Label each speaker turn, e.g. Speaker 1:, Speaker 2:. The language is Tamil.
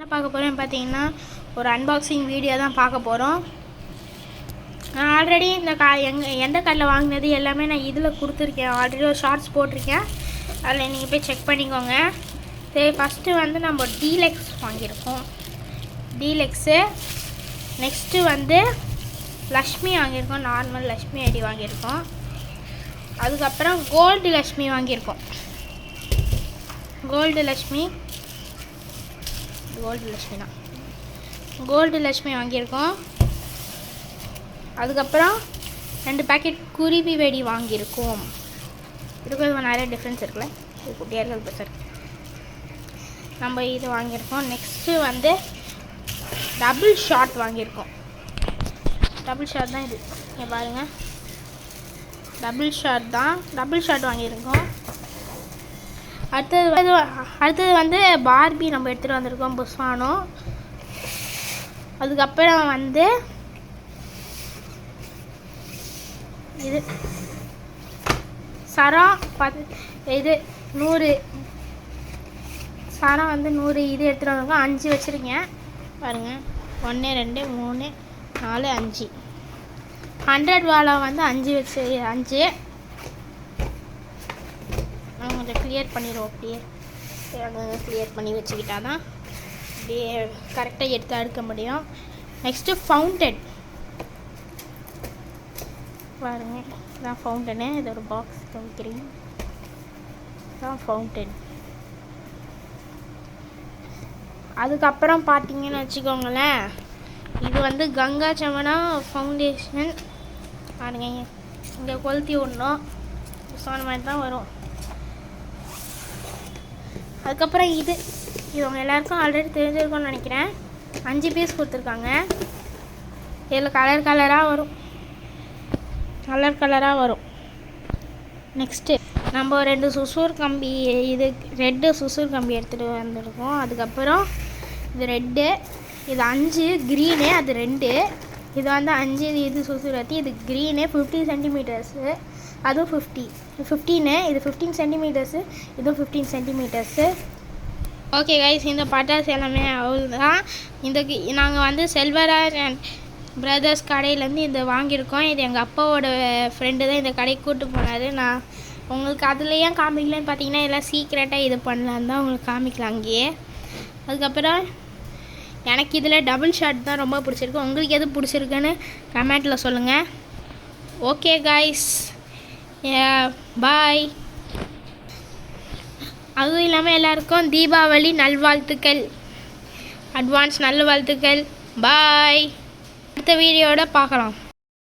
Speaker 1: என்ன பார்க்க போகிறோன்னு பார்த்தீங்கன்னா ஒரு அன்பாக்சிங் வீடியோ தான் பார்க்க போகிறோம். நான் ஆல்ரெடி இந்த எந்த கடையில் வாங்கினது எல்லாமே நான் இதில் கொடுத்துருக்கேன். ஆல்ரெடி ஒரு ஷார்ட்ஸ் போட்டிருக்கேன், அதில் நீங்கள் போய் செக் பண்ணிக்கோங்க. சரி, ஃபஸ்ட்டு வந்து நம்ம டீலக்ஸ் வாங்கியிருக்கோம். டீலக்ஸு. நெக்ஸ்ட்டு வந்து லக்ஷ்மி வாங்கியிருக்கோம். நார்மல் லக்ஷ்மி ஐடி வாங்கியிருக்கோம். அதுக்கப்புறம் கோல்டு லக்ஷ்மி வாங்கியிருக்கோம். கோல்டு லக்ஷ்மி தான். கோல்டு லக்ஷ்மி வாங்கியிருக்கோம். அதுக்கப்புறம் 2 பேக்கெட் குருவி வெடி வாங்கியிருக்கோம். இதுக்கு நிறைய டிஃப்ரென்ஸ் இருக்குல்ல, இது குட்டியாக இருக்கிறது பெருசாக இருக்குது. நம்ம இது வாங்கியிருக்கோம். நெக்ஸ்ட்டு வந்து டபுள் ஷாட் வாங்கியிருக்கோம். டபுள் ஷாட் தான் இது, இங்கே பாருங்கள். டபுள் ஷாட் வாங்கியிருக்கோம். அடுத்தது வந்து பார்பி நம்ம எடுத்துகிட்டு வந்திருக்கோம், புஸ்வானோ. அதுக்கப்புறம் வந்து இது சரம் இது 100 சரம் வந்து 100 இது எடுத்துகிட்டு வந்திருக்கோம். 5 வச்சுருக்கேன் பாருங்கள். 1 2 3 4 5. 100 வாழை வந்து 5 வச்சு 5 கொஞ்சம் கிளியர் பண்ணிடுவோம். அப்படியே கிளியர் பண்ணி வச்சுக்கிட்டா தான் அப்படியே கரெக்டாக எடுத்து அடுக்க முடியும். நெக்ஸ்ட்டு ஃபவுண்டன் பாருங்க, இதான் ஃபவுண்டனு. இது ஒரு பாக்ஸ் வைக்கிறீங்க, இதான் ஃபவுண்டன். அதுக்கப்புறம் பார்த்தீங்கன்னு வச்சுக்கோங்களேன், இது வந்து கங்கா ஜமுனா ஃபவுண்டேஷன் பாருங்க. இங்கே கொளுத்தி விடணும், சொன்ன மாதிரி தான் வரும். அதுக்கப்புறம் இது இவங்க எல்லாருக்கும் ஆல்ரெடி தெரிஞ்சிருக்கும்னு நினைக்கிறேன். 5 பீஸ் கொடுத்துருக்காங்க. இதில் கலராக வரும். நெக்ஸ்ட்டு நம்ம 2 சுசூர் கம்பி, இது ரெட்டு சுசூர் கம்பி எடுத்துகிட்டு வந்திருக்கோம். அதுக்கப்புறம் இது ரெட்டு, இது 5 க்ரீனு, அது 2. இது வந்து 5 இது சுசூரத்தி, இது க்ரீனு 50 சென்டிமீட்டர்ஸு, அதுவும் 15 இது 15 சென்டிமீட்டர்ஸு, இதுவும் 15 சென்டிமீட்டர்ஸு. ஓகே கைஸ், இந்த பட்டாசு எல்லாமே அவ்வளோதான். நாங்கள் வந்து செல்வராஜ் அண்ட் பிரதர்ஸ் கடையிலேருந்து இதை வாங்கியிருக்கோம். இது எங்கள் அப்பாவோட ஃப்ரெண்டு தான் இந்த கடைக்கு கூப்பிட்டு போனார். நான் உங்களுக்கு அதில் ஏன் காமிக்கலன்னு பார்த்தீங்கன்னா, எல்லாம் சீக்ரெட்டாக இது பண்ணலான்னு தான் உங்களுக்கு காமிக்கலாம் அங்கேயே. அதுக்கப்புறம் எனக்கு இதில் டபுள் ஷாட் தான் ரொம்ப பிடிச்சிருக்கு. உங்களுக்கு எது பிடிச்சிருக்குன்னு கமெண்ட்டில் சொல்லுங்கள். ஓகே கைஸ், பாய். அதுவும் இல்லாமல் எல்லாருக்கும் தீபாவளி நல்வாழ்த்துக்கள், அட்வான்ஸ் நல்வாழ்த்துக்கள். பாய். அடுத்த வீடியோட பார்க்கலாம்.